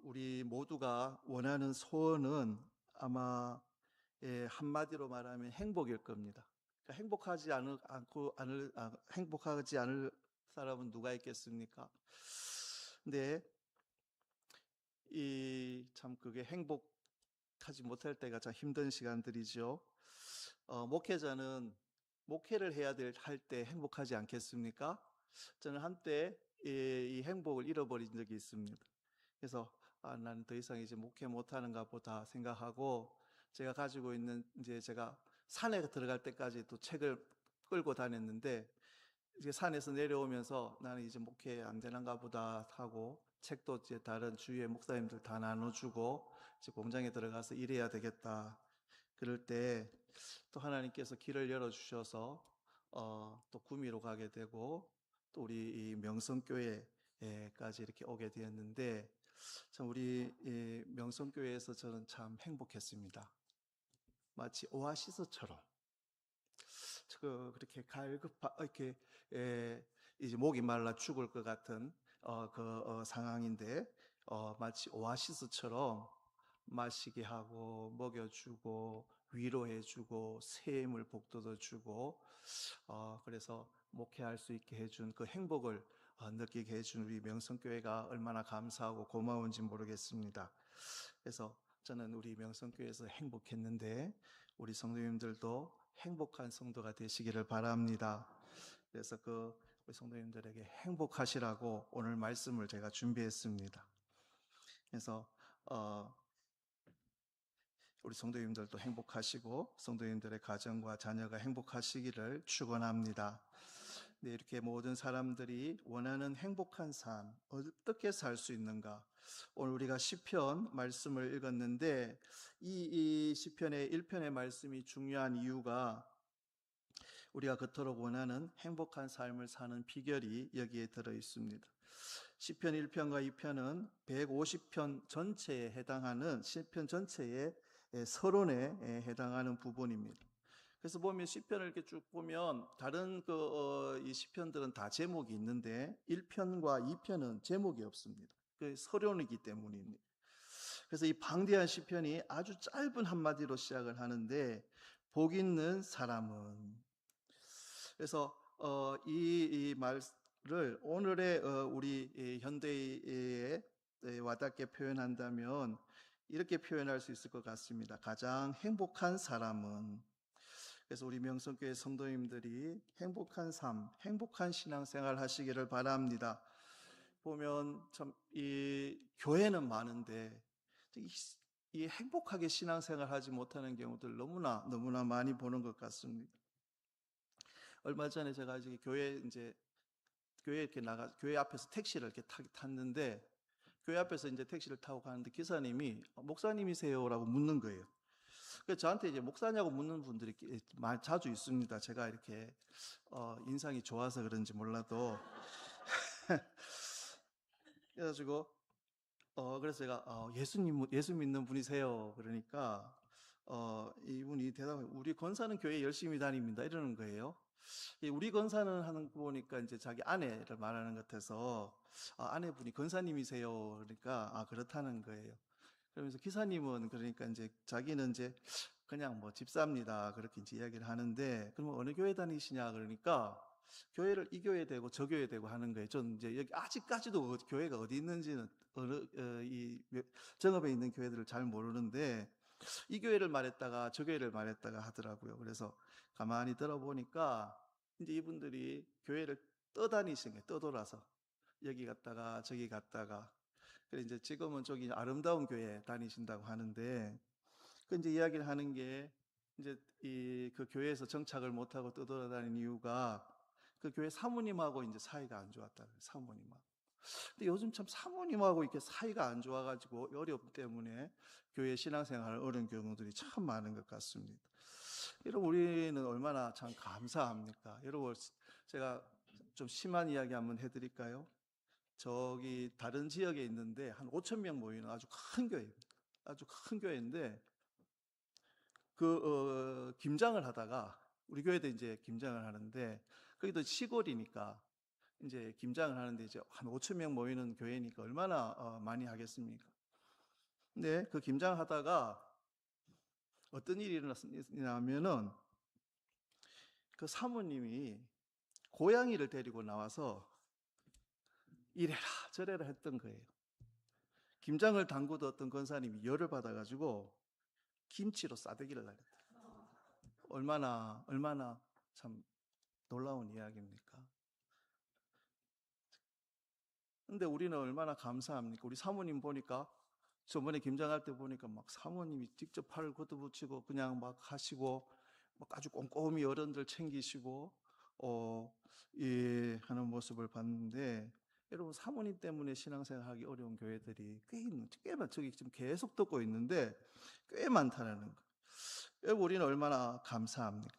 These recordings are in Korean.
우리 모두가 원하는 소원은 아마 한마디로 말하면 행복일 겁니다. 그러니까 행복하지 않을 사람은 누가 있겠습니까? 근데 참 그게 행복하지 못할 때가 참 힘든 시간들이죠. 목회자는 목회를 할 때 행복하지 않겠습니까? 저는 한때 이 행복을 잃어버린 적이 있습니다. 그래서 나는 더 이상 이제 목회 못하는가 보다 생각하고, 제가 가지고 있는, 이제 제가 산에 들어갈 때까지 또 책을 끌고 다녔는데, 이제 산에서 내려오면서 나는 이제 목회 안 되는가 보다 하고, 책도 이제 다른 주위의 목사님들 다 나눠주고 이제 공장에 들어가서 일해야 되겠다. 그럴 때 또 하나님께서 길을 열어주셔서 또 구미로 가게 되고, 또 우리 이 명성교회까지 이렇게 오게 되었는데, 참 우리 이 명성교회에서 저는 참 행복했습니다. 마치 오아시스처럼 그렇게 이렇게 이제 목이 말라 죽을 것 같은 상황인데, 마치 오아시스처럼 마시게 하고 먹여주고 위로해주고 새 힘을 북돋아주고, 그래서 목회할 수 있게 해준 그 행복을 느끼게 해준 우리 명성교회가 얼마나 감사하고 고마운지 모르겠습니다. 그래서 저는 우리 명성교회에서 행복했는데, 우리 성도님들도 행복한 성도가 되시기를 바랍니다. 그래서 우리 성도님들에게 행복하시라고 오늘 말씀을 제가 준비했습니다. 그래서 우리 성도님들도 행복하시고 성도님들의 가정과 자녀가 행복하시기를 축원합니다. 네, 이렇게 모든 사람들이 원하는 행복한 삶 어떻게 살 수 있는가? 오늘 우리가 시편 말씀을 읽었는데, 이 시편의 1편의 말씀이 중요한 이유가, 우리가 그토록 원하는 행복한 삶을 사는 비결이 여기에 들어 있습니다. 시편 1편과 2편은 150편 전체에 해당하는, 시편 전체의 서론에 해당하는 부분입니다. 그래서 보면 시편을 이렇게 쭉 보면 다른 이 시편들은 다 제목이 있는데 1편과 2편은 제목이 없습니다. 그 서론이기 때문입니다. 그래서 이 방대한 시편이 아주 짧은 한마디로 시작을 하는데, 복 있는 사람은. 그래서 이 말을 오늘의 우리 현대에 와닿게 표현한다면 이렇게 표현할 수 있을 것 같습니다. 가장 행복한 사람은. 그래서 우리 명성교회 성도님들이 행복한 삶, 행복한 신앙생활 하시기를 바랍니다. 보면 참 이 교회는 많은데 이 행복하게 신앙생활 하지 못하는 경우들 너무나 많이 보는 것 같습니다. 얼마 전에 제가 이제 교회 이렇게 교회 앞에서 택시를 이렇게 탔는데, 교회 앞에서 이제 택시를 타고 가는데 기사님이 목사님이세요라고 묻는 거예요. 그래서 저한테 이제 목사냐고 묻는 분들이 자주 있습니다. 제가 이렇게 인상이 좋아서 그런지 몰라도 그래가지고 그래서 제가 예수 믿는 분이세요? 그러니까 이분이 우리 권사는 교회 열심히 다닙니다. 이러는 거예요. 우리 권사는 하는 거 보니까 이제 자기 아내를 말하는 것 같아서, 아내분이 권사님이세요? 그러니까 그렇다는 거예요. 그러면서 기사님은, 그러니까 이제 자기는 이제 그냥 뭐 집사입니다. 그렇게 이제 이야기를 하는데, 그러면 어느 교회 다니시냐? 그러니까 교회를 이 교회 되고 저 교회 되고 하는 거예요. 전 이제 여기 아직까지도 교회가 어디 있는지는 이 정읍에 있는 교회들을 잘 모르는데, 이 교회를 말했다가 저 교회를 말했다가 하더라고요. 그래서 가만히 들어보니까 이제 이분들이 교회를 떠다니신 거예요. 떠돌아서 여기 갔다가 저기 갔다가. 그래 이제 지금은 저기 아름다운 교회 다니신다고 하는데, 그 이제 이야기를 하는 게, 이제 그 교회에서 정착을 못하고 떠돌아다니는 이유가 그 교회 사모님하고 이제 사이가 안 좋았다는 거예요. 사모님하고. 근데 요즘 참 사모님하고 이렇게 사이가 안 좋아가지고 어렵기 때문에 교회 신앙생활을 어려운 경우들이 참 많은 것 같습니다. 여러분, 우리는 얼마나 참 감사합니까? 여러분, 제가 좀 심한 이야기 한번 해드릴까요? 저기 다른 지역에 있는데 한 5천 명 모이는 아주 큰 교회입니다. 아주 큰 교회인데, 김장을 하다가, 우리 교회도 이제 김장을 하는데, 거기도 시골이니까 이제 김장을 하는데 이제 한 5천 명 모이는 교회니까 얼마나 많이 하겠습니까? 근데 그 김장을 하다가 어떤 일이 일어났냐면은 그 사모님이 고양이를 데리고 나와서 이래라 저래라 했던 거예요. 김장을 담그던 어떤 권사님이 열을 받아가지고 김치로 싸대기를 날렸다. 얼마나 참 놀라운 이야기입니까? 근데 우리는 얼마나 감사합니까? 우리 사모님 보니까 저번에 김장할 때 보니까 막 사모님이 직접 팔을 걷어붙이고 그냥 막 하시고 막 아주 꼼꼼히 어른들 챙기시고 예, 하는 모습을 봤는데 여러분 사모님 때문에 신앙생활하기 어려운 교회들이 꽤 저기 지금 계속 듣고 있는데 꽤 많다는 거. 여러분 우리는 얼마나 감사합니까?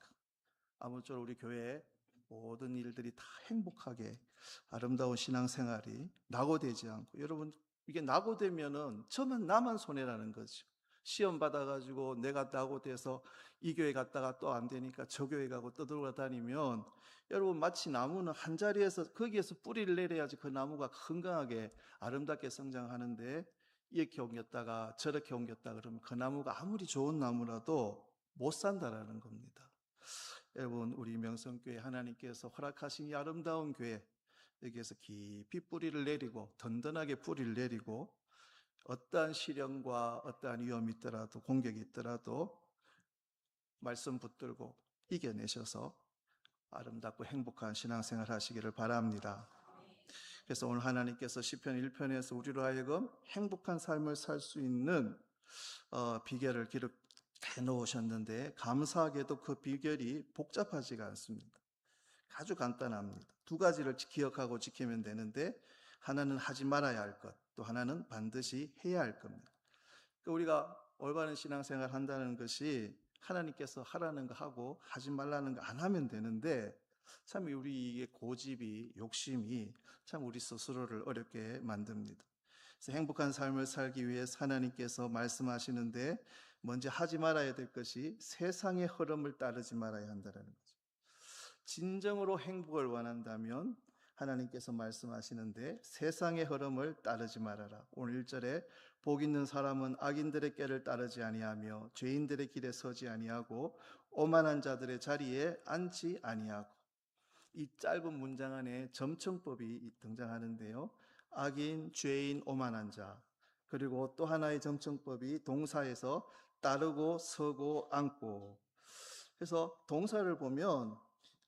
아무쪼록 우리 교회 모든 일들이 다 행복하게 아름다운 신앙생활이 낙오되지 않고 여러분 이게 낙오되면은 처음엔 나만 손해라는 거죠. 시험 받아가지고 내가 낙오돼서 이 교회 갔다가 또 안 되니까 저 교회 가고 떠돌아다니면 여러분 마치 나무는 한 자리에서 거기에서 뿌리를 내려야지 그 나무가 건강하게 아름답게 성장하는데 이렇게 옮겼다가 저렇게 옮겼다 그러면 그 나무가 아무리 좋은 나무라도 못 산다라는 겁니다. 여러분 우리 명성교회 하나님께서 허락하신 이 아름다운 교회 여기에서 깊이 뿌리를 내리고 든든하게 뿌리를 내리고 어떠한 시련과 어떠한 위험이 있더라도 공격이 있더라도 말씀 붙들고 이겨내셔서 아름답고 행복한 신앙생활 하시기를 바랍니다. 그래서 오늘 하나님께서 시편 1편에서 우리로 하여금 행복한 삶을 살 수 있는 비결을 기록해 놓으셨는데 감사하게도 그 비결이 복잡하지가 않습니다. 아주 간단합니다. 두 가지를 기억하고 지키면 되는데 하나는 하지 말아야 할 것, 또 하나는 반드시 해야 할 겁니다. 그러니까 우리가 올바른 신앙생활 한다는 것이 하나님께서 하라는 거 하고 하지 말라는 거 안 하면 되는데 참 우리의 고집이 욕심이 참 우리 스스로를 어렵게 만듭니다. 그래서 행복한 삶을 살기 위해서 하나님께서 말씀하시는데 먼저 하지 말아야 될 것이 세상의 흐름을 따르지 말아야 한다는 거죠. 진정으로 행복을 원한다면 하나님께서 말씀하시는데 세상의 흐름을 따르지 말아라. 오늘 1절에 복 있는 사람은 악인들의 꾀를 따르지 아니하며 죄인들의 길에 서지 아니하고 오만한 자들의 자리에 앉지 아니하고 이 짧은 문장 안에 점층법이 등장하는데요. 악인, 죄인, 오만한 자 그리고 또 하나의 점층법이 동사에서 따르고 서고 앉고 그래서 동사를 보면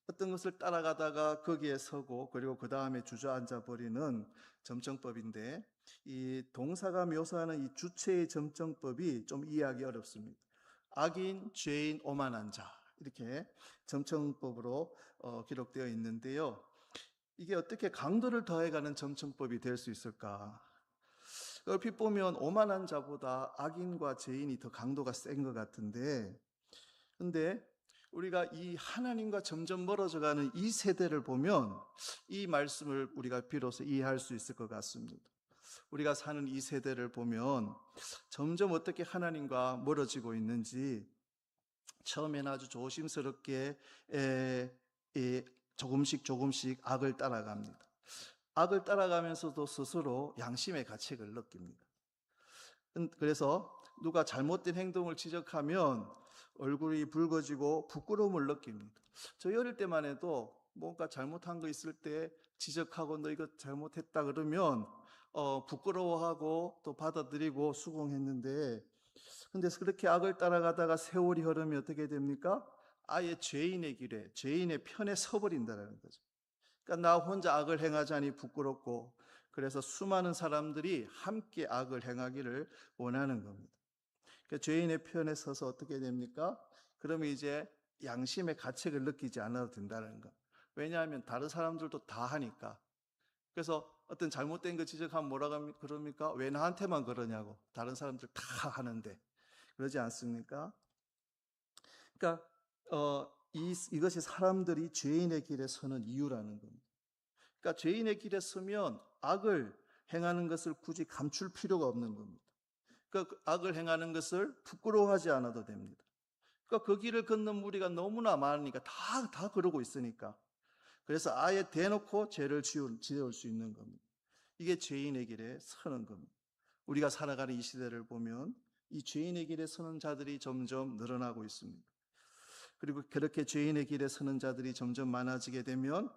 어떤 것을 따라가다가 거기에 서고 그리고 그 다음에 주저앉아 버리는 점정법인데 이 동사가 묘사하는 이 주체의 점정법이 좀 이해하기 어렵습니다. 악인, 죄인, 오만한 자 이렇게 점정법으로 기록되어 있는데요. 이게 어떻게 강도를 더해가는 점정법이 될 수 있을까? 얼핏 보면 오만한 자보다 악인과 죄인이 더 강도가 센 것 같은데 근데 우리가 이 하나님과 점점 멀어져가는 이 세대를 보면 이 말씀을 우리가 비로소 이해할 수 있을 것 같습니다. 우리가 사는 이 세대를 보면 점점 어떻게 하나님과 멀어지고 있는지 처음에는 아주 조심스럽게 조금씩 악을 따라갑니다. 악을 따라가면서도 스스로 양심의 가책을 느낍니다. 그래서 누가 잘못된 행동을 지적하면 얼굴이 붉어지고 부끄러움을 느낍니다. 저희 어릴 때만 해도 뭔가 잘못한 거 있을 때 지적하고 너 이거 잘못했다 그러면 부끄러워하고 또 받아들이고 수긍했는데 근데 그렇게 악을 따라가다가 세월이 흐르면 어떻게 됩니까? 아예 죄인의 길에 죄인의 편에 서버린다는 거죠. 그러니까 나 혼자 악을 행하자니 부끄럽고 그래서 수많은 사람들이 함께 악을 행하기를 원하는 겁니다. 그러니까 죄인의 편에 서서 어떻게 됩니까? 그러면 이제 양심의 가책을 느끼지 않아도 된다는 거. 왜냐하면 다른 사람들도 다 하니까. 그래서 어떤 잘못된 거 지적하면 뭐라고 그럽니까? 왜 나한테만 그러냐고. 다른 사람들 다 하는데. 그러지 않습니까? 그러니까 이것이 사람들이 죄인의 길에 서는 이유라는 겁니다. 그러니까 죄인의 길에 서면 악을 행하는 것을 굳이 감출 필요가 없는 겁니다. 그러니까 악을 행하는 것을 부끄러워하지 않아도 됩니다. 그러니까 그 길을 걷는 무리가 너무나 많으니까 다 그러고 있으니까. 그래서 아예 대놓고 죄를 지을 수 있는 겁니다. 이게 죄인의 길에 서는 겁니다. 우리가 살아가는 이 시대를 보면 이 죄인의 길에 서는 자들이 점점 늘어나고 있습니다. 그리고 그렇게 죄인의 길에 서는 자들이 점점 많아지게 되면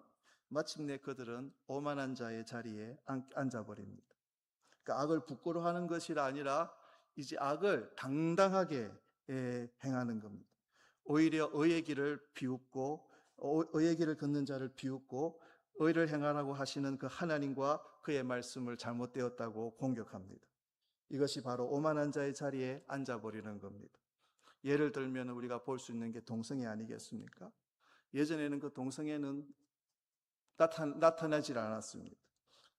마침내 그들은 오만한 자의 자리에 앉아버립니다. 그러니까 악을 부끄러워하는 것이 아니라 이제 악을 당당하게 행하는 겁니다. 오히려 의의 길을 비웃고 의의 길을 걷는 자를 비웃고 의를 행하라고 하시는 그 하나님과 그의 말씀을 잘못되었다고 공격합니다. 이것이 바로 오만한 자의 자리에 앉아버리는 겁니다. 예를 들면 우리가 볼 수 있는 게 동성애 아니겠습니까? 예전에는 그 동성애는 나타나질 않았습니다.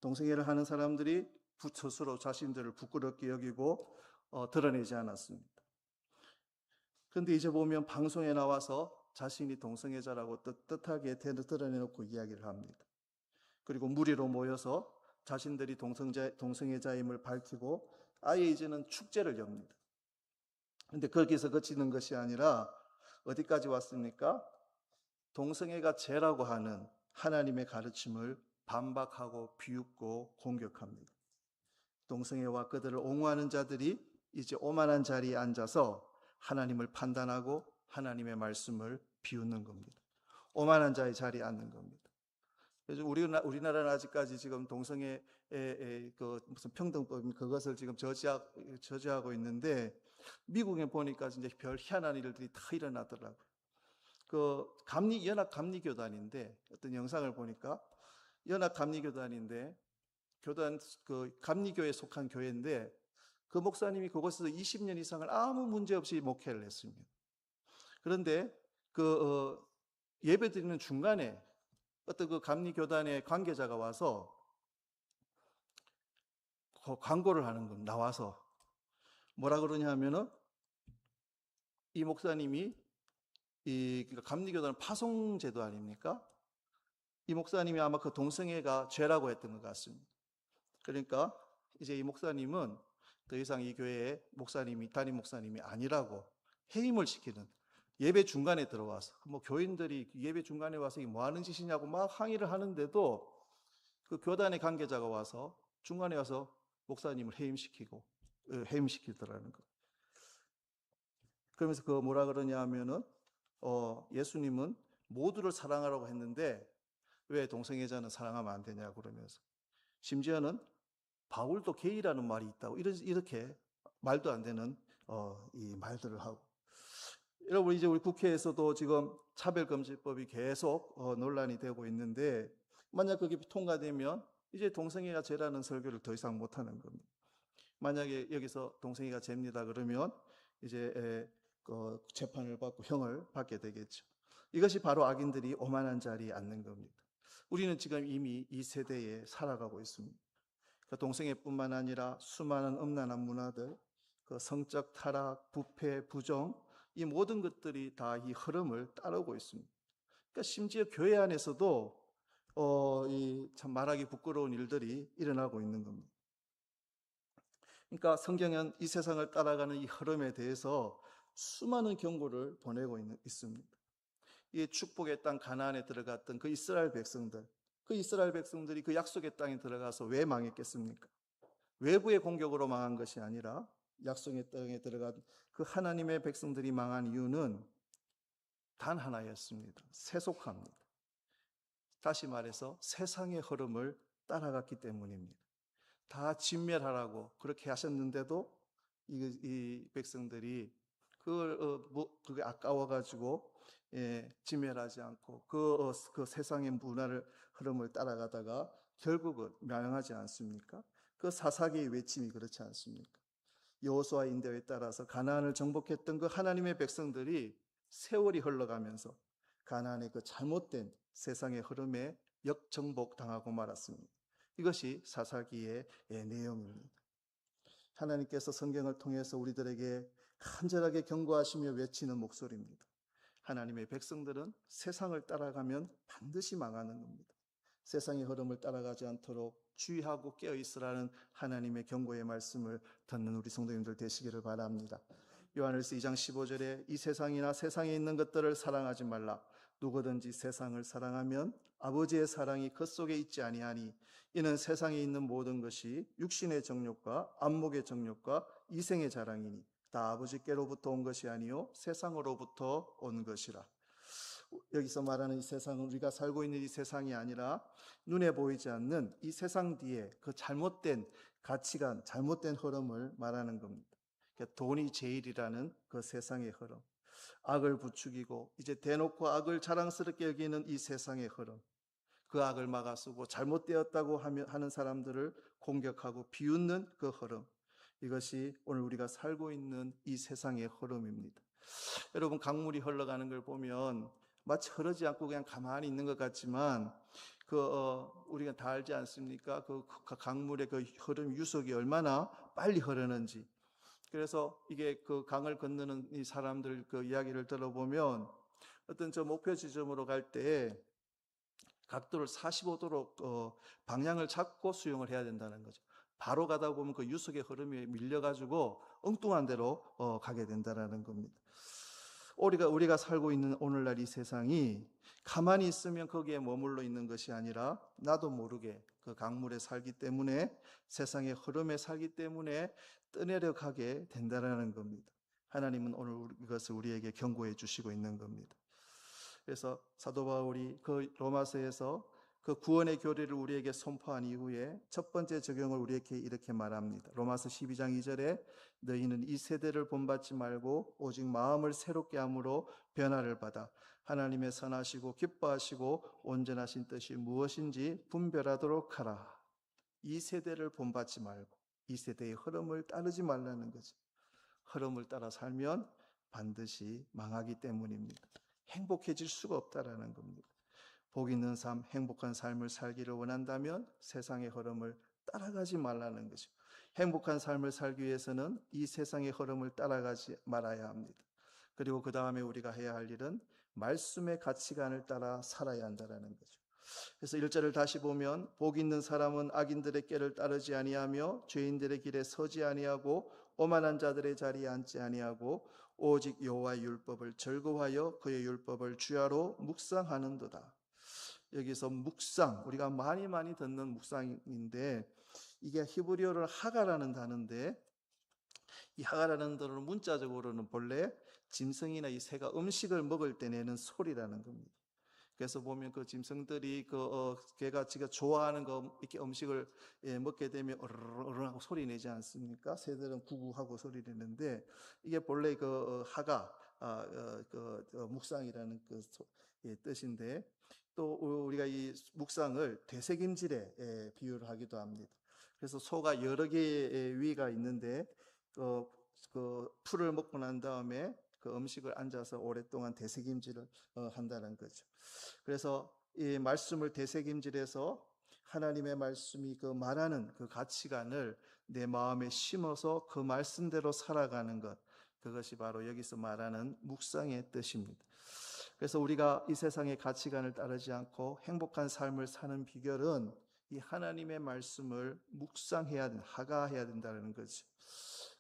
동성애를 하는 사람들이 스스로 자신들을 부끄럽게 여기고 드러내지 않았습니다. 그런데 이제 보면 방송에 나와서 자신이 동성애자라고 떳떳하게 드러내놓고 이야기를 합니다. 그리고 무리로 모여서 자신들이 동성애자임을 밝히고 아예 이제는 축제를 엽니다. 그런데 거기서 그치는 것이 아니라 어디까지 왔습니까? 동성애가 죄라고 하는 하나님의 가르침을 반박하고 비웃고 공격합니다. 동성애와 그들을 옹호하는 자들이 이제 오만한 자리에 앉아서 하나님을 판단하고 하나님의 말씀을 비웃는 겁니다. 오만한 자의 자리에 앉는 겁니다. 그래서 우리나라는 아직까지 지금 동성애 그 무슨 평등법 그것을 지금 저지하고 있는데 미국에 보니까 진짜 별 희한한 일들이 다 일어나더라고요. 그 연합 감리교단인데 어떤 영상을 보니까 연합 감리교단인데 그 감리교에 속한 교회인데 그 목사님이 그곳에서 20년 이상을 아무 문제 없이 목회를 했습니다. 그런데 예배 드리는 중간에 어떤 그 감리교단의 관계자가 와서 광고를 하는 겁니다. 나와서 뭐라 그러냐 하면은 이 목사님이 그러니까 감리교단은 파송제도 아닙니까? 이 목사님이 아마 그 동성애가 죄라고 했던 것 같습니다. 그러니까 이제 이 목사님은 더 이상 이 교회의 담임 목사님이 아니라고 해임을 시키는, 예배 중간에 들어와서 뭐 교인들이 예배 중간에 와서 이게 뭐 하는 짓이냐고 막 항의를 하는데도 그 교단의 관계자가 와서 중간에 와서 목사님을 해임시키더라는 거. 그러면서 그 뭐라 그러냐 하면은 예수님은 모두를 사랑하라고 했는데 왜 동성애자는 사랑하면 안 되냐고 그러면서, 심지어는 바울도 게이라는 말이 있다고 이렇게 말도 안 되는 이 말들을 하고. 여러분, 이제 우리 국회에서도 지금 차별금지법이 계속 논란이 되고 있는데 만약 그게 통과되면 이제 동성애가 죄라는 설교를 더 이상 못하는 겁니다. 만약에 여기서 동성애가 죄입니다 그러면 이제 재판을 받고 형을 받게 되겠죠. 이것이 바로 악인들이 오만한 자리에 앉는 겁니다. 우리는 지금 이미 이 세대에 살아가고 있습니다. 동성애뿐만 아니라 수많은 음란한 문화들, 그 성적 타락, 부패, 부정, 이 모든 것들이 다 이 흐름을 따르고 있습니다. 그러니까 심지어 교회 안에서도 이 참 말하기 부끄러운 일들이 일어나고 있는 겁니다. 그러니까 성경은 이 세상을 따라가는 이 흐름에 대해서 수많은 경고를 보내고 있습니다. 이 축복의 땅 가나안에 들어갔던 그 이스라엘 백성들이 그 약속의 땅에 들어가서 왜 망했겠습니까? 외부의 공격으로 망한 것이 아니라 약속의 땅에 들어간 그 하나님의 백성들이 망한 이유는 단 하나였습니다. 세속화입니다. 다시 말해서 세상의 흐름을 따라갔기 때문입니다. 다 진멸하라고 그렇게 하셨는데도 이 백성들이 그게 아까워가지고 진멸하지 않고 그 세상의 문화를 흐름을 따라가다가 결국은 멸망하지 않습니까? 그 사사기의 외침이 그렇지 않습니까? 여호수아 인도에 따라서 가나안을 정복했던 그 하나님의 백성들이 세월이 흘러가면서 가나안의 그 잘못된 세상의 흐름에 역정복당하고 말았습니다. 이것이 사사기의 내용입니다. 하나님께서 성경을 통해서 우리들에게 간절하게 경고하시며 외치는 목소리입니다. 하나님의 백성들은 세상을 따라가면 반드시 망하는 겁니다. 세상의 흐름을 따라가지 않도록 주의하고 깨어있으라는 하나님의 경고의 말씀을 듣는 우리 성도님들 되시기를 바랍니다. 요한일서 2장 15절에 이 세상이나 세상에 있는 것들을 사랑하지 말라. 누구든지 세상을 사랑하면 아버지의 사랑이 그 속에 있지 아니하니 이는 세상에 있는 모든 것이 육신의 정욕과 안목의 정욕과 이생의 자랑이니 다 아버지께로부터 온 것이 아니요 세상으로부터 온 것이라. 여기서 말하는 이 세상은 우리가 살고 있는 이 세상이 아니라 눈에 보이지 않는 이 세상 뒤에 그 잘못된 가치관, 잘못된 흐름을 말하는 겁니다. 그러니까 돈이 제일이라는 그 세상의 흐름, 악을 부추기고 이제 대놓고 악을 자랑스럽게 여기는 이 세상의 흐름, 그 악을 막아서고 잘못되었다고 하는 사람들을 공격하고 비웃는 그 흐름, 이것이 오늘 우리가 살고 있는 이 세상의 흐름입니다. 여러분, 강물이 흘러가는 걸 보면 마치 흐르지 않고 그냥 가만히 있는 것 같지만 우리가 다 알지 않습니까? 그 강물의 그 흐름 유속이 얼마나 빨리 흐르는지. 그래서 이게 그 강을 건너는 이 사람들 그 이야기를 들어보면 어떤 저 목표 지점으로 갈 때 각도를 45도로 방향을 잡고 수영을 해야 된다는 거죠. 바로 가다 보면 그 유속의 흐름에 밀려가지고 엉뚱한 데로 가게 된다는 겁니다. 우리가 살고 있는 오늘날 이 세상이 가만히 있으면 거기에 머물러 있는 것이 아니라 나도 모르게 그 강물에 살기 때문에, 세상의 흐름에 살기 때문에 떠내려 가게 된다는 겁니다. 하나님은 오늘 이것을 우리에게 경고해 주시고 있는 겁니다. 그래서 사도 바울이 그 로마서에서 그 구원의 교리를 우리에게 선포한 이후에 첫 번째 적용을 우리에게 이렇게 말합니다. 로마서 12장 2절에 너희는 이 세대를 본받지 말고 오직 마음을 새롭게 함으로 변화를 받아 하나님의 선하시고 기뻐하시고 온전하신 뜻이 무엇인지 분별하도록 하라. 이 세대를 본받지 말고 이 세대의 흐름을 따르지 말라는 거죠. 흐름을 따라 살면 반드시 망하기 때문입니다. 행복해질 수가 없다라는 겁니다. 복 있는 삶, 행복한 삶을 살기를 원한다면 세상의 흐름을 따라가지 말라는 거죠. 행복한 삶을 살기 위해서는 이 세상의 흐름을 따라가지 말아야 합니다. 그리고 그 다음에 우리가 해야 할 일은 말씀의 가치관을 따라 살아야 한다는 거죠. 그래서 1절을 다시 보면 복 있는 사람은 악인들의 꾀를 따르지 아니하며 죄인들의 길에 서지 아니하고 오만한 자들의 자리에 앉지 아니하고 오직 여호와의 율법을 즐거워하여 그의 율법을 주야로 묵상하는도다. 여기서 묵상, 우리가 많이 듣는 묵상인데 이게 히브리어로 하가라는 단어인데, 이 하가라는 단어는 문자적으로는 본래 짐승이나 이 새가 음식을 먹을 때 내는 소리라는 겁니다. 그래서 보면 그 짐승들이 걔가 지가 좋아하는 거 이렇게 음식을 먹게 되면 어르르 하고 소리 내지 않습니까? 새들은 구구하고 소리 내는데 이게 본래 그 하가 묵상이라는 그 뜻인데, 또 우리가 이 묵상을 되새김질에 비유를 하기도 합니다. 그래서 소가 여러 개의 위가 있는데 그 풀을 먹고 난 다음에 그 음식을 앉아서 오랫동안 되새김질을 한다는 거죠. 그래서 이 말씀을 되새김질해서 하나님의 말씀이 그 말하는 그 가치관을 내 마음에 심어서 그 말씀대로 살아가는 것, 그것이 바로 여기서 말하는 묵상의 뜻입니다. 그래서 우리가 이 세상의 가치관을 따르지 않고 행복한 삶을 사는 비결은 이 하나님의 말씀을 묵상해야 된다, 하가해야 된다는 거죠.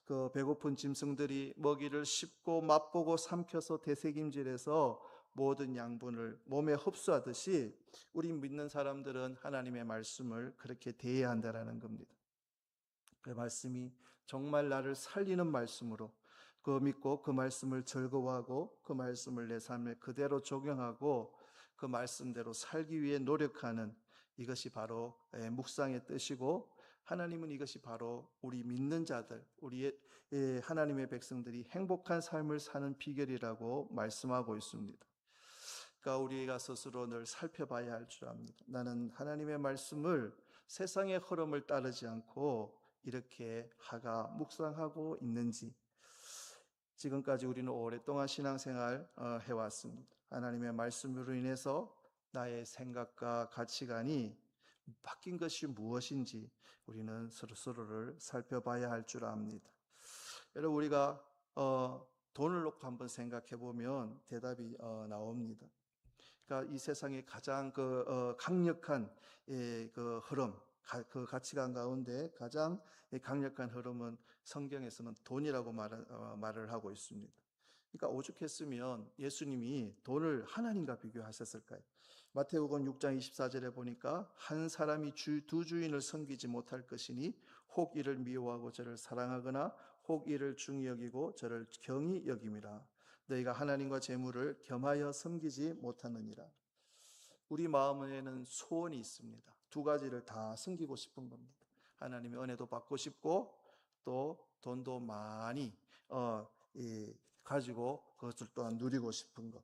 그 배고픈 짐승들이 먹이를 씹고 맛보고 삼켜서 되새김질해서 모든 양분을 몸에 흡수하듯이 우리 믿는 사람들은 하나님의 말씀을 그렇게 대해야 한다는 겁니다. 그 말씀이 정말 나를 살리는 말씀으로 그 믿고 그 말씀을 즐거워하고 그 말씀을 내 삶에 그대로 적용하고 그 말씀대로 살기 위해 노력하는, 이것이 바로 묵상의 뜻이고, 하나님은 이것이 바로 우리 믿는 자들, 우리의 하나님의 백성들이 행복한 삶을 사는 비결이라고 말씀하고 있습니다. 그러니까 우리가 스스로 늘 살펴봐야 할 줄 압니다. 나는 하나님의 말씀을 세상의 흐름을 따르지 않고 이렇게 하가 묵상하고 있는지. 지금까지 우리는 오랫동안 신앙생활 해왔습니다. 하나님의 말씀으로 인해서 나의 생각과 가치관이 바뀐 것이 무엇인지 우리는 서로를 살펴봐야 할 줄 압니다. 여러분, 우리가 돈을 놓고 한번 생각해 보면 대답이 나옵니다. 그러니까 이 세상의 가장 강력한 그 흐름, 그 가치관 가운데 가장 강력한 흐름은 성경에서는 돈이라고 말을 하고 있습니다. 그러니까 오죽했으면 예수님이 돈을 하나님과 비교하셨을까요? 마태복음 6장 24절에 보니까 한 사람이 두 주인을 섬기지 못할 것이니 혹 이를 미워하고 저를 사랑하거나 혹 이를 중히 여기고 저를 경히 여김이라. 너희가 하나님과 재물을 겸하여 섬기지 못하느니라. 우리 마음에는 소원이 있습니다. 두 가지를 다 섬기고 싶은 겁니다. 하나님의 은혜도 받고 싶고 또 돈도 많이 가지고 그것을 또한 누리고 싶은 것.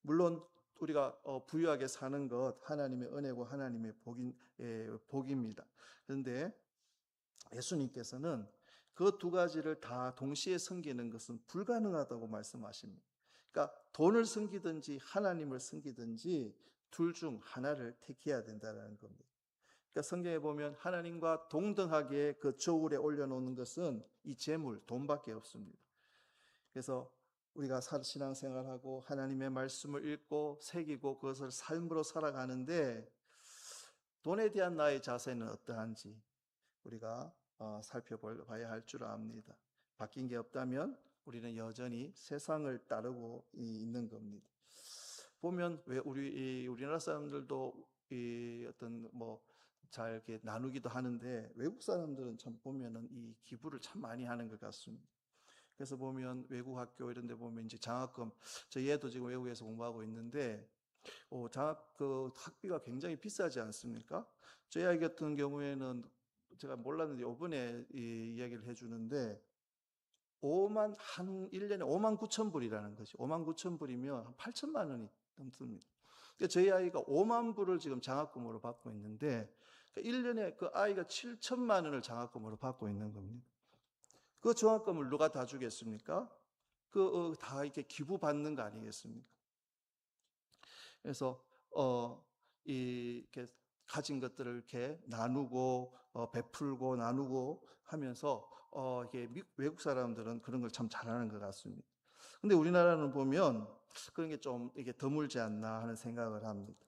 물론 우리가 부유하게 사는 것 하나님의 은혜고 하나님의 복입니다. 그런데 예수님께서는 그 두 가지를 다 동시에 섬기는 것은 불가능하다고 말씀하십니다. 그러니까 돈을 섬기든지 하나님을 섬기든지 둘 중 하나를 택해야 된다는 겁니다. 그러니까 성경에 보면 하나님과 동등하게 그 저울에 올려놓는 것은 이 재물, 돈밖에 없습니다. 그래서 우리가 신앙생활하고 하나님의 말씀을 읽고 새기고 그것을 삶으로 살아가는데 돈에 대한 나의 자세는 어떠한지 우리가 살펴봐야 할 줄 압니다. 바뀐 게 없다면 우리는 여전히 세상을 따르고 있는 겁니다. 보면 왜 우리나라 사람들도 어떤 잘 이렇게 나누기도 하는데 외국 사람들은 참 보면은 이 기부를 참 많이 하는 것 같습니다. 그래서 보면 외국 학교 이런 데 보면 이제 장학금, 저희 애도 지금 외국에서 공부하고 있는데 그 학비가 굉장히 비싸지 않습니까? 저희 아이 같은 경우에는 제가 몰랐는데 이번에 이야기를 해주는데 1년에 5만 9천 불이라는 거죠. 5만 9천 불이면 한 8천만 원이 넘습니다. 그러니까 저희 아이가 5만 불을 지금 장학금으로 받고 있는데 1년에 그 아이가 7천만 원을 장학금으로 받고 있는 겁니다. 그 장학금을 누가 다 주겠습니까? 다 이렇게 기부받는 거 아니겠습니까? 그래서 이렇게 가진 것들을 이렇게 나누고 베풀고 나누고 하면서 이게 외국 사람들은 그런 걸 참 잘하는 것 같습니다. 근데 우리나라는 보면 그런 게 좀 이게 드물지 않나 하는 생각을 합니다.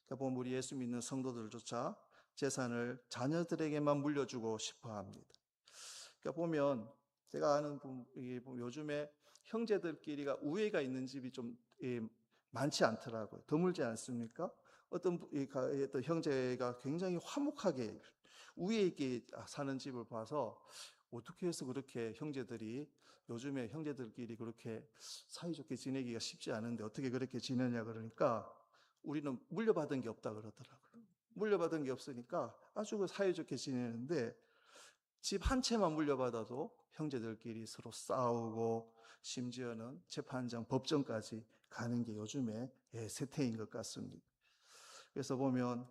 그러니까 보면 우리 예수 믿는 성도들조차 재산을 자녀들에게만 물려주고 싶어 합니다. 그러니까 보면 제가 아는 요즘에 형제들끼리가 우애가 있는 집이 좀 많지 않더라고요. 드물지 않습니까? 어떤 형제가 굉장히 화목하게 우애 있게 사는 집을 봐서 어떻게 해서 그렇게 형제들이 요즘에 형제들끼리 그렇게 사이좋게 지내기가 쉽지 않은데 어떻게 그렇게 지내냐 그러니까 우리는 물려받은 게 없다 그러더라고요. 물려받은 게 없으니까 아주 사이좋게 지내는데 집 한 채만 물려받아도 형제들끼리 서로 싸우고 심지어는 재판장, 법정까지 가는 게 요즘에 세태인 것 같습니다. 그래서 보면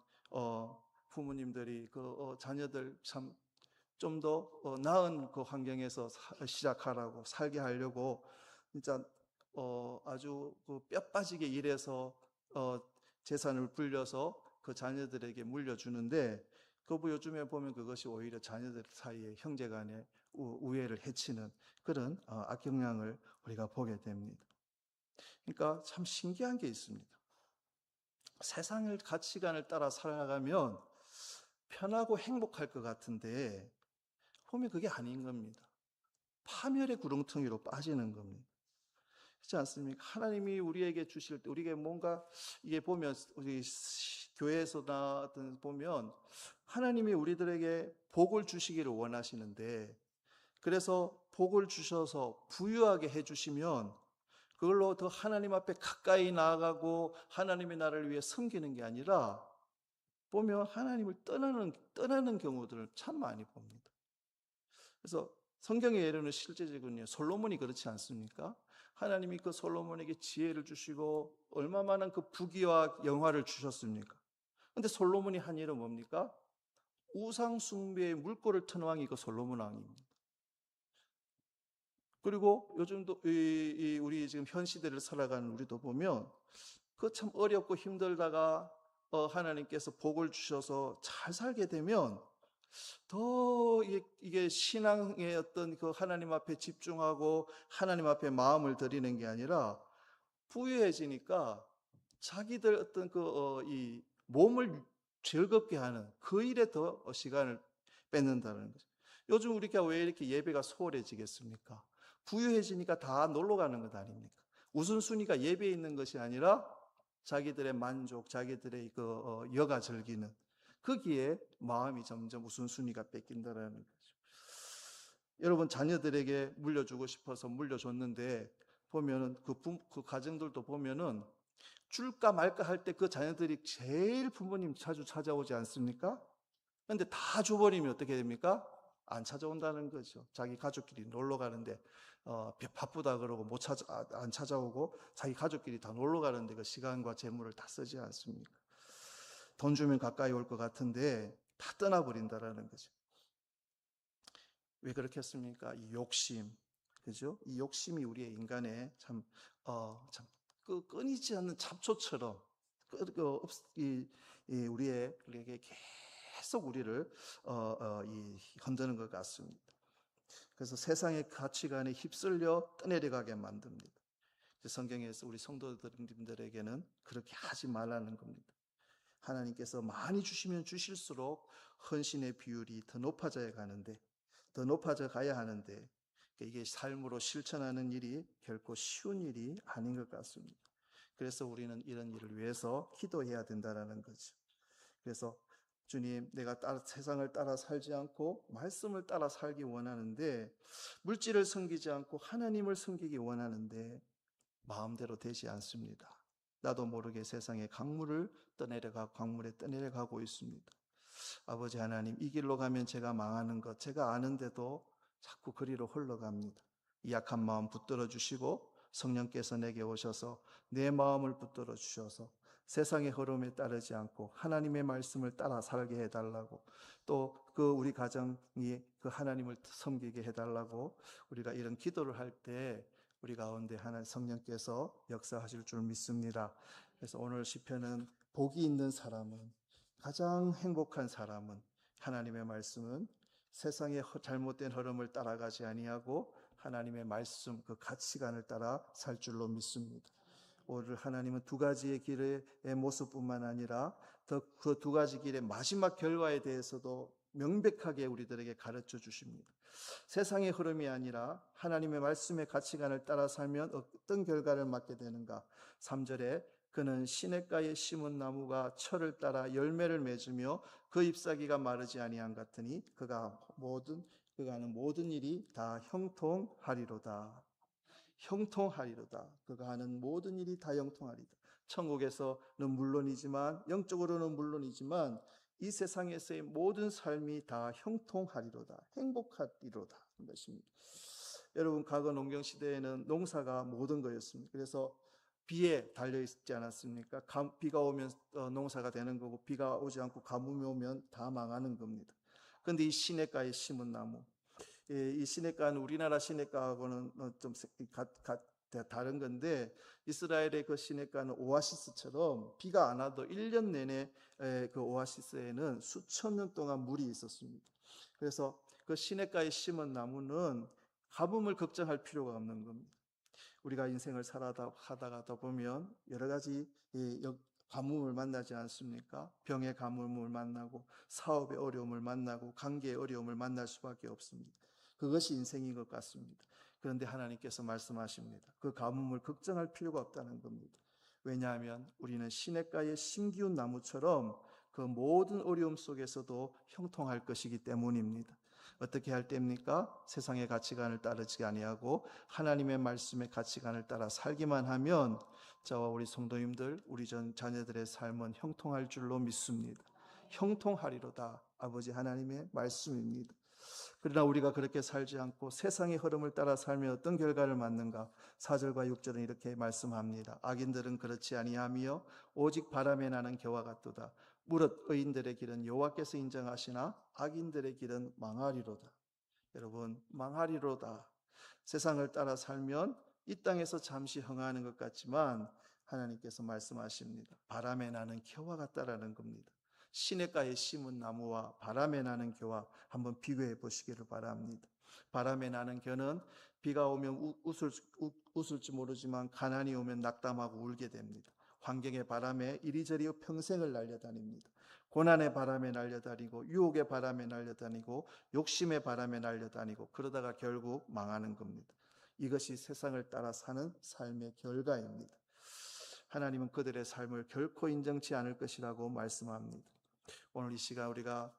부모님들이 자녀들 참 좀 더 나은 그 환경에서 시작하라고 살게 하려고 진짜 아주 뼈 빠지게 일해서 재산을 불려서 그 자녀들에게 물려주는데 요즘에 보면 그것이 오히려 자녀들 사이에 형제간의 우애를 해치는 그런 악영향을 우리가 보게 됩니다. 그러니까 참 신기한 게 있습니다. 세상의 가치관을 따라 살아가면 편하고 행복할 것 같은데 보면 그게 아닌 겁니다. 파멸의 구렁텅이로 빠지는 겁니다. 그렇지 않습니까? 하나님이 우리에게 주실 때 우리에게 뭔가 이게 보면 우리 교회에서나 보면 하나님이 우리들에게 복을 주시기를 원하시는데 그래서 복을 주셔서 부유하게 해주시면 그걸로 더 하나님 앞에 가까이 나아가고 하나님의 나라를 위해 섬기는 게 아니라 보면 하나님을 떠나는 경우들을 참 많이 봅니다. 그래서 성경의 예로는 실제적으로는 솔로몬이 그렇지 않습니까? 하나님이 그 솔로몬에게 지혜를 주시고 얼마만한 그 부귀와 영화를 주셨습니까? 근데 솔로몬이 한 일은 뭡니까? 우상 숭배의 물꼬를 튼 왕이 그 솔로몬 왕입니다. 그리고 요즘도 우리 지금 현 시대를 살아가는 우리도 보면 그 참 어렵고 힘들다가 하나님께서 복을 주셔서 잘 살게 되면 더 이게 신앙의 어떤 그 하나님 앞에 집중하고 하나님 앞에 마음을 드리는 게 아니라 부유해지니까 자기들 어떤 이 몸을 즐겁게 하는 그 일에 더 시간을 뺏는다는 거죠. 요즘 우리가 왜 이렇게 예배가 소홀해지겠습니까? 부유해지니까 다 놀러 가는 것 아닙니까? 우선순위가 예배에 있는 것이 아니라 자기들의 만족, 자기들의 여가 즐기는 거기에 마음이 점점 우선순위가 뺏긴다라는 거죠. 여러분 자녀들에게 물려주고 싶어서 물려줬는데 보면은 그 가정들도 보면은 줄까 말까 할 때 그 자녀들이 제일 부모님 자주 찾아오지 않습니까? 근데 다 줘버리면 어떻게 됩니까? 안 찾아온다는 거죠. 자기 가족끼리 놀러 가는데 바쁘다 그러고 안 찾아오고 자기 가족끼리 다 놀러 가는데 그 시간과 재물을 다 쓰지 않습니까? 돈 주면 가까이 올 것 같은데 다 떠나버린다라는 거죠. 왜 그렇겠습니까? 이 욕심, 그죠? 이 욕심이 우리의 인간의 참 끊이지 않는 잡초처럼 우리에게 계속 우리를 흔드는 것 같습니다. 그래서 세상의 가치관에 휩쓸려 떠내려가게 만듭니다. 성경에서 우리 성도들에게는 그렇게 하지 말라는 겁니다. 하나님께서 많이 주시면 주실수록 헌신의 비율이 더 높아져 가는데, 더 높아져 가야 하는데, 이게 삶으로 실천하는 일이 결코 쉬운 일이 아닌 것 같습니다. 그래서 우리는 이런 일을 위해서 기도해야 된다는 거죠. 그래서 주님, 내가 세상을 따라 살지 않고 말씀을 따라 살기 원하는데, 물질을 섬기지 않고 하나님을 섬기기 원하는데 마음대로 되지 않습니다. 나도 모르게 세상의 강물에 떠내려가고 있습니다. 아버지 하나님, 이 길로 가면 제가 망하는 것 제가 아는데도 자꾸 그리로 흘러갑니다. 이 약한 마음 붙들어 주시고 성령께서 내게 오셔서 내 마음을 붙들어 주셔서 세상의 흐름에 따르지 않고 하나님의 말씀을 따라 살게 해달라고, 또 우리 가정이 그 하나님을 섬기게 해달라고 우리가 이런 기도를 할 때 우리 가운데 하나님 성령께서 역사하실 줄 믿습니다. 그래서 오늘 시편은 복이 있는 사람은, 가장 행복한 사람은, 하나님의 말씀은 세상의 잘못된 흐름을 따라가지 아니하고 하나님의 말씀 그 가치관을 따라 살 줄로 믿습니다. 오늘 하나님은 두 가지의 길의 모습뿐만 아니라 그 두 가지 길의 마지막 결과에 대해서도 명백하게 우리들에게 가르쳐 주십니다. 세상의 흐름이 아니라 하나님의 말씀의 가치관을 따라 살면 어떤 결과를 맞게 되는가? 3절에 그는 시냇가에 심은 나무가 철을 따라 열매를 맺으며 그 잎사귀가 마르지 아니한 같으니 그가 하는 모든 일이 다 형통하리로다. 형통하리로다. 그가 하는 모든 일이 다 형통하리다. 천국에서는 물론이지만, 영적으로는 물론이지만 이 세상에서의 모든 삶이 다 형통하리로다. 행복하리로다. 것입니다. 여러분, 과거 농경 시대에는 농사가 모든 거였습니다. 그래서 비에 달려 있지 않았습니까? 비가 오면 농사가 되는 거고, 비가 오지 않고 가뭄이 오면 다 망하는 겁니다. 그런데 이 시냇가에 심은 나무, 이 시냇가는 우리나라 시냇가하고는 좀 다른 건데, 이스라엘의 그 시냇가는 오아시스처럼 비가 안 와도 1년 내내 그 오아시스에는 수천 년 동안 물이 있었습니다. 그래서 그 시냇가에 심은 나무는 가뭄을 걱정할 필요가 없는 겁니다. 우리가 인생을 하다가 보면 여러 가지 가뭄을 만나지 않습니까? 병의 가뭄을 만나고 사업의 어려움을 만나고 관계의 어려움을 만날 수밖에 없습니다. 그것이 인생인 것 같습니다. 그런데 하나님께서 말씀하십니다. 그 가뭄을 걱정할 필요가 없다는 겁니다. 왜냐하면 우리는 시냇가의 심기운 나무처럼 그 모든 어려움 속에서도 형통할 것이기 때문입니다. 어떻게 할 때입니까? 세상의 가치관을 따르지 아니하고 하나님의 말씀의 가치관을 따라 살기만 하면 저와 우리 성도님들, 우리 자녀들의 삶은 형통할 줄로 믿습니다. 형통하리로다. 아버지 하나님의 말씀입니다. 그러나 우리가 그렇게 살지 않고 세상의 흐름을 따라 살면 어떤 결과를 맞는가? 4절과 6절은 이렇게 말씀합니다. 악인들은 그렇지 아니하며 오직 바람에 나는 겨와 같도다. 무릇 의인들의 길은 여호와께서 인정하시나 악인들의 길은 망하리로다. 여러분, 망하리로다. 세상을 따라 살면 이 땅에서 잠시 흥하는 것 같지만 하나님께서 말씀하십니다. 바람에 나는 겨와 같다라는 겁니다. 시냇가에 심은 나무와 바람에 나는 겨와 한번 비교해 보시기를 바랍니다. 바람에 나는 겨는 비가 오면 웃을지 모르지만 가난이 오면 낙담하고 울게 됩니다. 환경의 바람에 이리저리 평생을 날려다닙니다. 고난의 바람에 날려다니고 유혹의 바람에 날려다니고 욕심의 바람에 날려다니고 그러다가 결국 망하는 겁니다. 이것이 세상을 따라 사는 삶의 결과입니다. 하나님은 그들의 삶을 결코 인정치 않을 것이라고 말씀합니다. 오늘 이 시간 우리가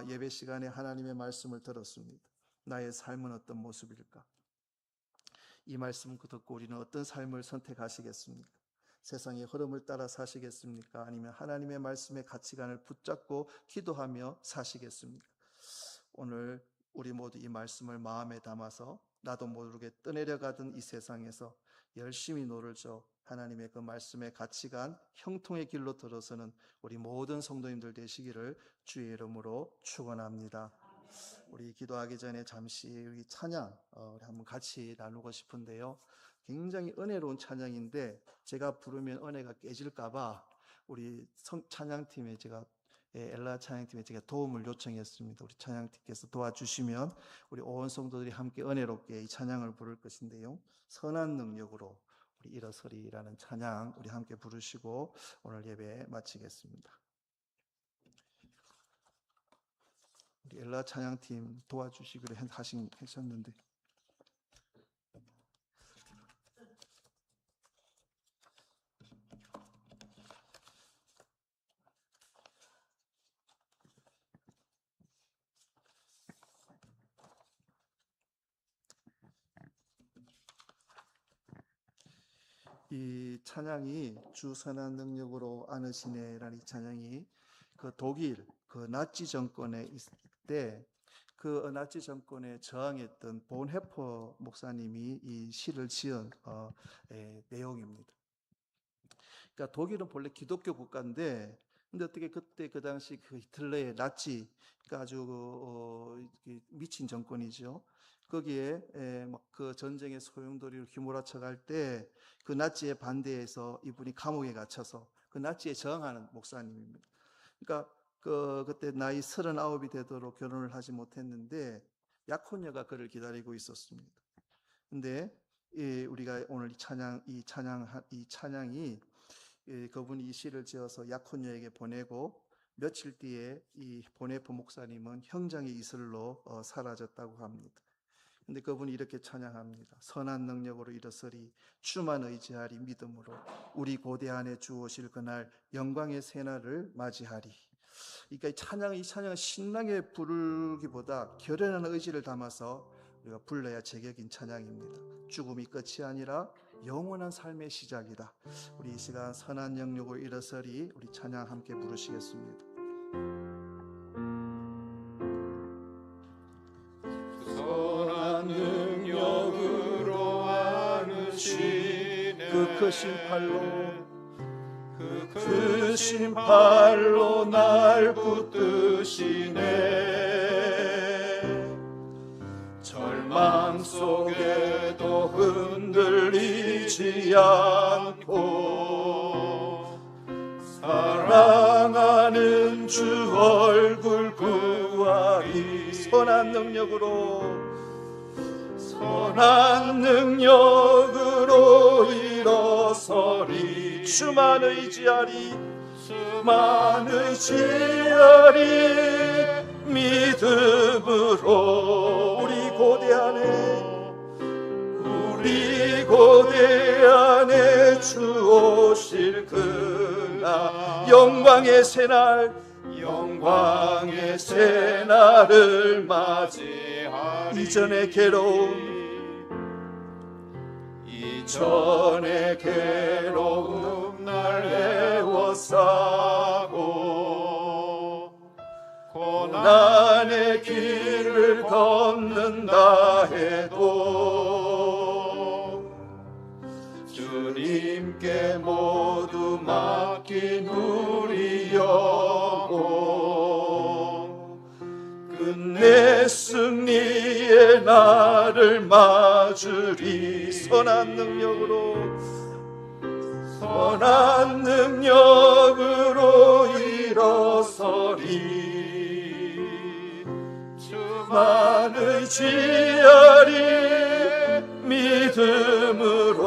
예배 시간에 하나님의 말씀을 들었습니다. 나의 삶은 어떤 모습일까? 이 말씀 듣고 우리는 어떤 삶을 선택하시겠습니까? 세상의 흐름을 따라 사시겠습니까? 아니면 하나님의 말씀의 가치관을 붙잡고 기도하며 사시겠습니까? 오늘 우리 모두 이 말씀을 마음에 담아서 나도 모르게 떠내려가던 이 세상에서 열심히 노를져 하나님의 그 말씀의 가치관, 형통의 길로 들어서는 우리 모든 성도님들 되시기를 주의 이름으로 축원합니다. 우리 기도하기 전에 잠시 우리 찬양 우리 한번 같이 나누고 싶은데요. 굉장히 은혜로운 찬양인데 제가 부르면 은혜가 깨질까봐 우리 찬양팀에 엘라 찬양팀에 제가 도움을 요청했습니다. 우리 찬양팀께서 도와주시면 우리 온 성도들이 함께 은혜롭게 이 찬양을 부를 것인데요. 선한 능력으로 우리 일어서리라는 찬양 우리 함께 부르시고 오늘 예배 마치겠습니다. 우리 엘라 찬양팀 도와주시기로 하셨는데 이 찬양이 주 선한 능력으로 안으시네라는 이 찬양이 그 독일 그 나치 정권에 있을 때 그 나치 정권에 저항했던 본헤퍼 목사님이 이 시를 지은 내용입니다. 그러니까 독일은 본래 기독교 국가인데 근데 어떻게 그때 그 당시 그 히틀러의 나치 아주 미친 정권이죠. 거기에 막 그 전쟁의 소용돌이를 휘몰아쳐 갈 때 그 나치에 반대해서 이분이 감옥에 갇혀서 그 나치에 저항하는 목사님입니다. 그러니까 그때 나이 39이 되도록 결혼을 하지 못했는데 약혼녀가 그를 기다리고 있었습니다. 근데 우리가 오늘 이 찬양이 그분이 이 시를 지어서 약혼녀에게 보내고 며칠 뒤에 이 본헤퍼 목사님은 형장의 이슬로 사라졌다고 합니다. 근데 그분이 이렇게 찬양합니다. 선한 능력으로 일어서리 주만 의지하리 믿음으로 우리 고대 안에 주 오실 그날 영광의 새날을 맞이하리. 그러니까 이 찬양을 신나게 부르기보다 결연한 의지를 담아서 우리가 불러야 제격인 찬양입니다. 죽음이 끝이 아니라 영원한 삶의 시작이다. 우리 이 시간 선한 영역으로 일어서리 우리 찬양 함께 부르시겠습니다. 선한 능력으로 안으시네 그 크신 팔로 날 붙드시네 절망 속에도 흔들리지 않고 사랑하는 주 얼굴 구하리 선한 능력으로 일어서리 주만 의지하리 믿음으로 우리 고대 안에 주 오실 그날 영광의 새날을 맞이하리 이전의 괴로움 날 애워싸고 고난의 길을 걷는다 해도 주님께 모두 맡긴 우리 영혼 끝내 승리의 날을 맞으리 선한 능력으로 일어서리 주만 의지하리 믿음으로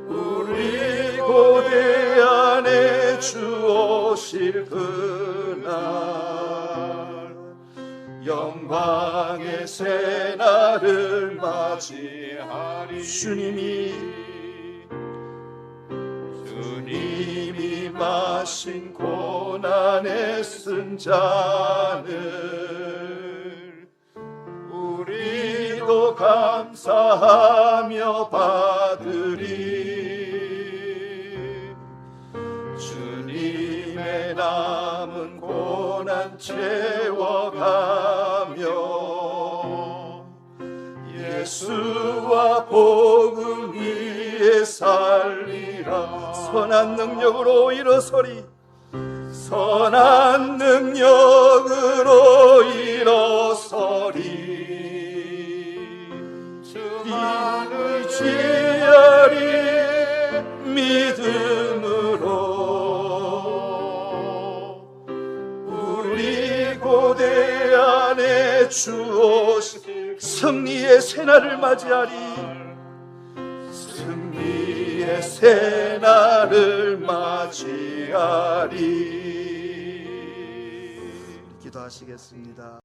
우리 고대 안에 주 오실 그날 영광의 새날을 맞이하리. 주님이 마신 고난의 쓴 잔을 우리도 감사하며 받으리. 주님의 남은 고난 채워가며 예수와 복음 위에 살리라. 선한 능력으로 일어서리. 선한 능력으로 일어서리. 주만 의지하리. 믿음으로 우리 고대 안에 주오실 승리의 새날을 맞이하리. 승리의 새날을 맞이하리. 기도하시겠습니다.